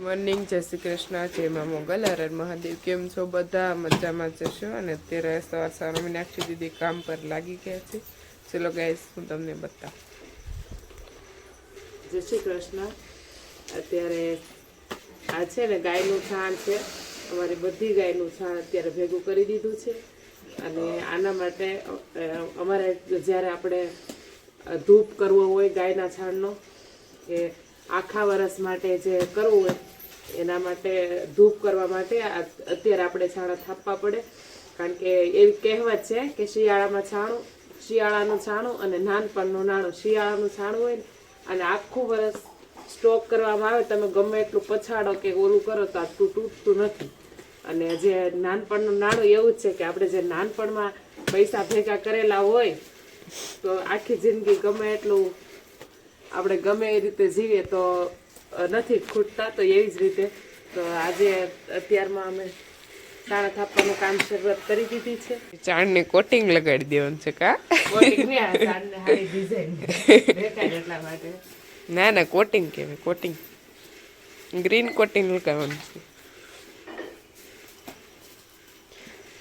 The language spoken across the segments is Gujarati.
મોર્નિંગ, જય શ્રી કૃષ્ણ, જય મા મોગલ, હર મહાદેવ. કેમ છો બધા? મજામાં જશો. અને અત્યારે સવાર મીનાક્ષી દીદી કામ પર લાગી ગયા છે. ચલો ગાઈસ, હું તમને બતાવું. જય શ્રી કૃષ્ણ. અત્યારે આ છે ને ગાયનું છાણ છે. અમારી બધી ગાયનું છાણ અત્યારે ભેગું કરી દીધું છે. અને આના માટે અમારે જ્યારે આપણે ધૂપ કરવો હોય ગાયના છાણનો, કે આખા વર્ષ માટે જે કરવું હોય એના માટે ધૂપ કરવા માટે અત્યારે આપણે છાણા થાપવા પડે. કારણ કે એવી કહેવત છે કે શિયાળાનું છાણું અને નાનપણનું નાણું. શિયાળાનું છાણું હોય ને અને આખું વર્ષ સ્ટોક કરવામાં આવે, તમે ગમે એટલું પછાડો કે ઓલું કરો તો આ તૂટતું નથી. અને જે નાનપણનું નાણું એવું જ છે કે આપણે જે નાનપણમાં પૈસા ભેગા કરેલા હોય તો આખી જિંદગી ગમે એટલું આપણે ગમે એ રીતે જીવીએ તો નથી ખૂટતા. તો એવી જ રીતે તો આજે અત્યારમાં અમે છાણા થાપવાનું કામ શરૂઆત કરી દીધી છે. ચાણને કોટિંગ લગાડી દેવાનું છે કા? ના ના, કોટિંગ કહેવાય, કોટિંગ. ગ્રીન કોટિંગ લગાવવાનું છે.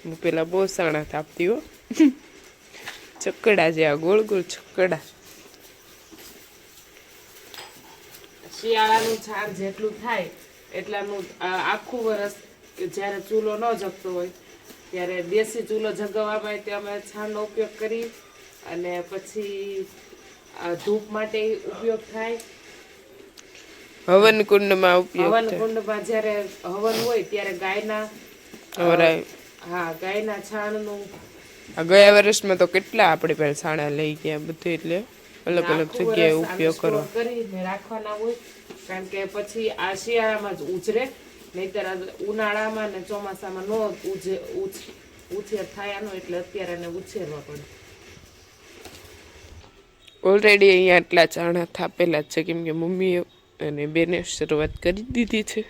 હું પેલા બહુ સાણા થાપતી હો, ચકડા જેવા ગોળ ગોળ ચકડા. શિયાળાનું છાણ જેટલું થાય એટલાનું આખું વર્ષ જ્યારે ચૂલો ન જગતો હોય ત્યારે દેશી ચૂલો જગાવવા માટે અમે છાણનો ઉપયોગ કરી. અને પછી ધૂપ માટે ઉપયોગ થાય. હવન કુંડમાં જ્યારે હવન હોય ત્યારે ગાયના ગાયના છાણનું. ગયા વર્ષમાં તો કેટલા આપણે પેલા છાણા લઈ ગયા બધું, એટલે અલગ અલગ જગ્યાએ ઉપયોગ કરો કરીને રાખવાના હોય. કારણ કે પછી આ શિયાળામાં જ ઉછરે, નહીતર ઉનાળામાં ને ચોમાસામાં નો ઉછેર થયાનો, એટલે અત્યારે એને ઉછેરવા પડે. ઓલરેડી અહીંયા આટલા ચાણા થાપેલા જ છે, કેમ કે મમ્મીએ અને બેને શરૂઆત કરી દીધી છે.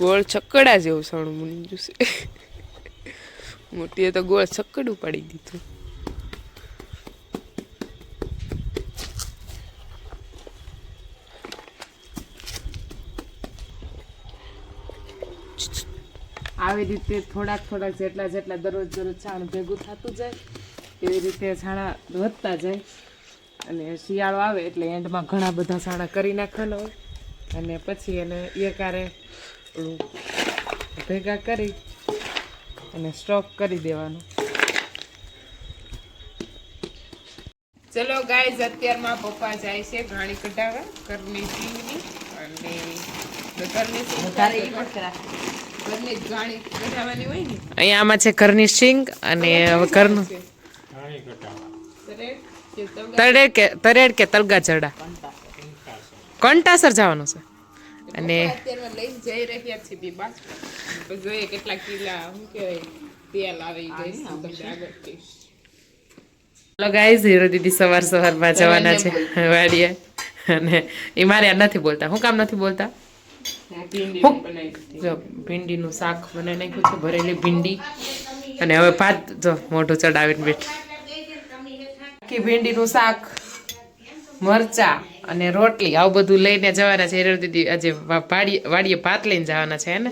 ગોળ છક્કડા જેવું સાણું બની જશે. મોટીએ તો ગોળ છક્કડું પાડી દીધું. આવી રીતે થોડાક જેટલા દરરોજ છાણ ભેગું થતું જાય, એવી રીતે છાણા વધતા જાય. અને શિયાળો આવે એટલે એન્ડમાં ઘણા બધા છાણા કરી નાખવાના હોય. અને પછી એને એકારે ભેગા કરી અને સ્ટોક કરી દેવાનો. ચલો ગાઈઝ, અત્યારમાં પપ્પા જાય છે ઘાણી કઢાવવા ઘરની સિંગની. અને અહીંયા આમાં છે ઘરની સિંગ. અને હવે ઘરનું તરેડ કે તલગા ચડા કંટાસર જવાનું છે. અને લઈને જઈ રહ્યા છે બીબા. જોઈએ કેટલા કિલા શું કહેવાય તેલ આવી ગઈ. હેલો ગાઈઝ, હીરો દીદી સવારમાં જવાના છે વાડીએ. અને એ મારે નથી બોલતા. હું કામ નથી બોલતા? ભીંડીનું શાક બનાવી નાખ્યું છે, ભરેલી ભીંડી. અને હવે ભાત જો મોઢું ચડાવીને બેઠી. આખી ભીંડીનું શાક, મરચા અને રોટલી, આવું બધું લઈને જવાના છે. હીરો દીદી આજે વાડીએ ભાત લઈને જવાના છે ને.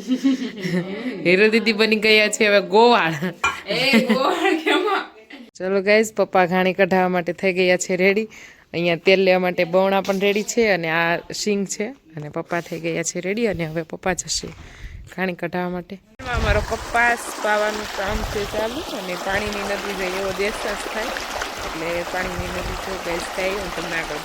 હીરો દીદી બની ગયા છે હવે ગોવાળ. ચલો ગાઈઝ, પપ્પા ઘાણી કઢાવવા માટે થઈ ગયા છે રેડી. અહીંયા તેલ લેવા માટે બવણા પણ રેડી છે. અને આ શીંગ છે. અને પપ્પા થઈ ગયા છે રેડી. અને હવે પપ્પા જશે ઘાણી કઢાવવા માટે. અમારો કપાસ પાવાનું કામ છે ચાલુ. અને પાણીની નદી જાય એવો દેશવાસ થાય, એટલે પાણીની નદી જો ગાઈઝ થાય હું તમને આગળ.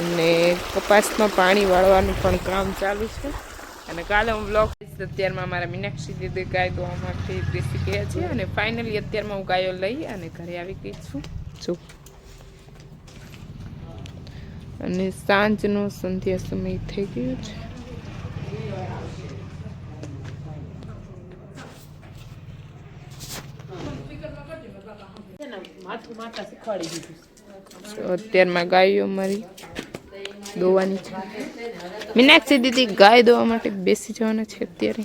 અને કપાસમાં પાણી વાળવાનું પણ કામ ચાલુ છે. અને કાલે હું બ્લોગ અત્યારમાં મારા મીનાક્ષી દીદી ગાય ધોવા માટે બેસી ગયા છે. અને ફાઇનલી અત્યારમાં હું ગાયો લઈ અને ઘરે આવી ગઈ છું. અને સાંજનો સંધ્યા સમય થઈ ગયો છે. અત્યારમાં ગાયો મારી દોવાની છે. મીનાક્ષી દીદી ગાય દોવા માટે બેસી જવાના છે અત્યારે.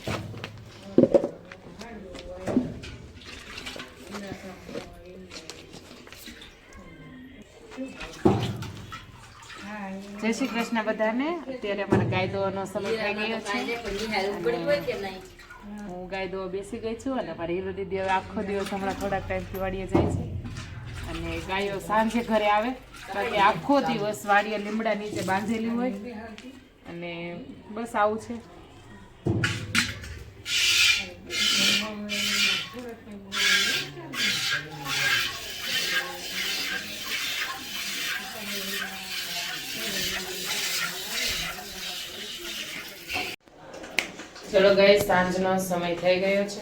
જય શ્રી કૃષ્ણ બધાને. અત્યારે અમારા ગાય દોવાનો સમય થઈ ગયો છે. હું ગાય દોવા બેસી ગઈ છું અને મારી હીરો દીદી હવે આખો દિવસ હમણાં થોડાક ટાઈમથી વાડીએ જાય છે અને ગાયો સાંજે ઘરે આવે. બાકી આખો દિવસ વાડીએ લીમડા નીચે બાંધેલી હોય અને બસ આવું છે. ચલો ગાઈસ, સાંજનો સમય થઈ ગયો છે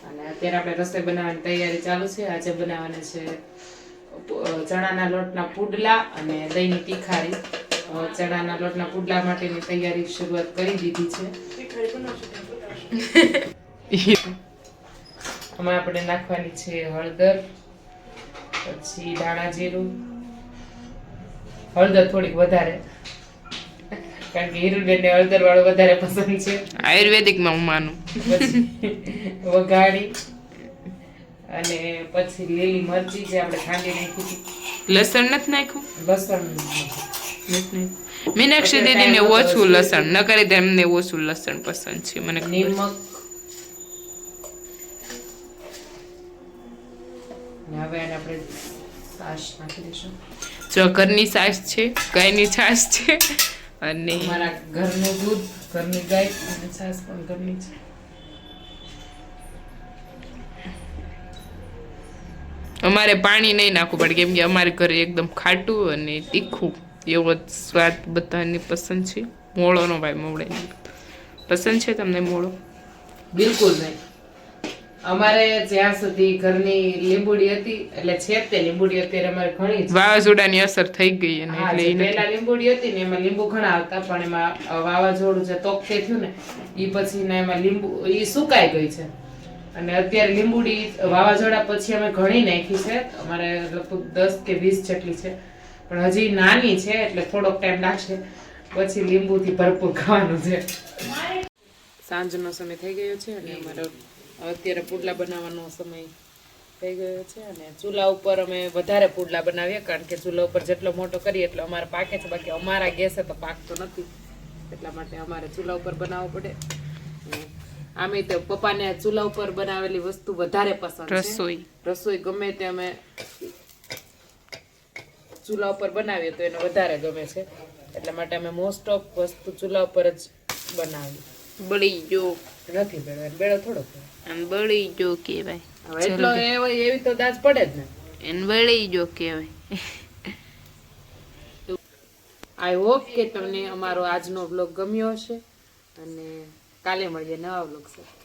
અને અત્યારે આપણે રસોઈ બનાવવાની તૈયારી ચાલુ છે. આજે બનાવવાના છે ચણાના લોટના પુડલા અને દહીંની તીખારી. ચણાના લોટના પુડલા માટેની તૈયારી શરૂઆત કરી દીધી છે. આમાં આપણે નાખવાની છે હળદર, પછી ધાણા જીરું. હળદર થોડીક વધારે, કારણ કે હીરુબેનને હળદર વાળું વધારે પસંદ છે. આયુર્વેદિકમાં હું માનું. વઘારી અને પછી લીલી મરચી જે આપણે ખાંડી નાખી હતી. લસણ નથી નાખ્યું? લસણ મીનાક્ષી દીદીને ઓછું લસણ ન કરી દે, એમને ઓછું લસણ પસંદ છે. મને નિમક હવે એને આપણે છાશ નાખી દઈશું. જો ઘરની છાશ છે, ગાયની છાશ છે અને મારા ઘરનું દૂધ, ઘરની ગાય અને છાશ પણ ઘરની છે. અમારે પાણી નહીં નાખવું પડે કેમ કે અમારે ઘરે એકદમ ખાટું અને તીખું એવો સ્વાદ બધાની પસંદ છે. મોળોનો ભાઈ મોવડે પસંદ છે તમને મોળો? બિલકુલ નહીં. અમારે જ્યાં સુધી ઘરની લીંબુડી હતી, એટલે છે તે લીંબુડી અત્યારે અમારે ઘણી છે. વાવાઝોડાની અસર થઈ ગઈ અને હા, એટલે જે પહેલા લીંબુડી હતી ને એમાં લીંબુ ઘણા આવતા, પણ એમાં વાવાઝોડું જે તોકતે થયું ને એ પછી ને એમાં લીંબુ એ સુકાઈ ગઈ છે. અને અત્યારે લીંબુડી વાવાઝોડા પછી અમે ઘણી નાખી છે. અમારે લગભગ 10 કે 20 જેટલી છે, પણ હજી નાની છે એટલે થોડોક ટાઈમ લાગશે. પછી લીંબુથી ભરપૂર ખાવાનું છે. સાંજનો સમય થઈ ગયો છે અને અમારો અત્યારે પુડલા બનાવવાનો સમય થઈ ગયો છે અને ચૂલા ઉપર અમે વધારે પુડલા બનાવીએ, કારણ કે ચૂલા ઉપર જેટલો મોટો કરીએ એટલો અમારે પાકે છે. બાકી અમારા ગેસે તો પાકતો નથી, એટલા માટે અમારે ચૂલા ઉપર બનાવવો પડે. આમે તો પપ્પાને ચૂલા ઉપર બનાવેલી વસ્તુ વધારે પસંદ છે. રસોઈ ગમે તે અમે ચૂલા ઉપર બનાવીએ તો એને વધારે ગમે છે, એટલા માટે અમે મોસ્ટ ઓફ વસ્તુ ચૂલા ઉપર જ બનાવીએ. બળી જો નથી બેળો, બેળો થોડો અને બળી જો કહેવાય. હવે એટલો એવી તો દાજ પડે જ ને. એને બળી જો કહેવાય. આઈ હોપ કે તમને અમારો આજનો વ્લોગ ગમ્યો હશે અને કાલે મળીએ નવા વ્લોગ સાથે.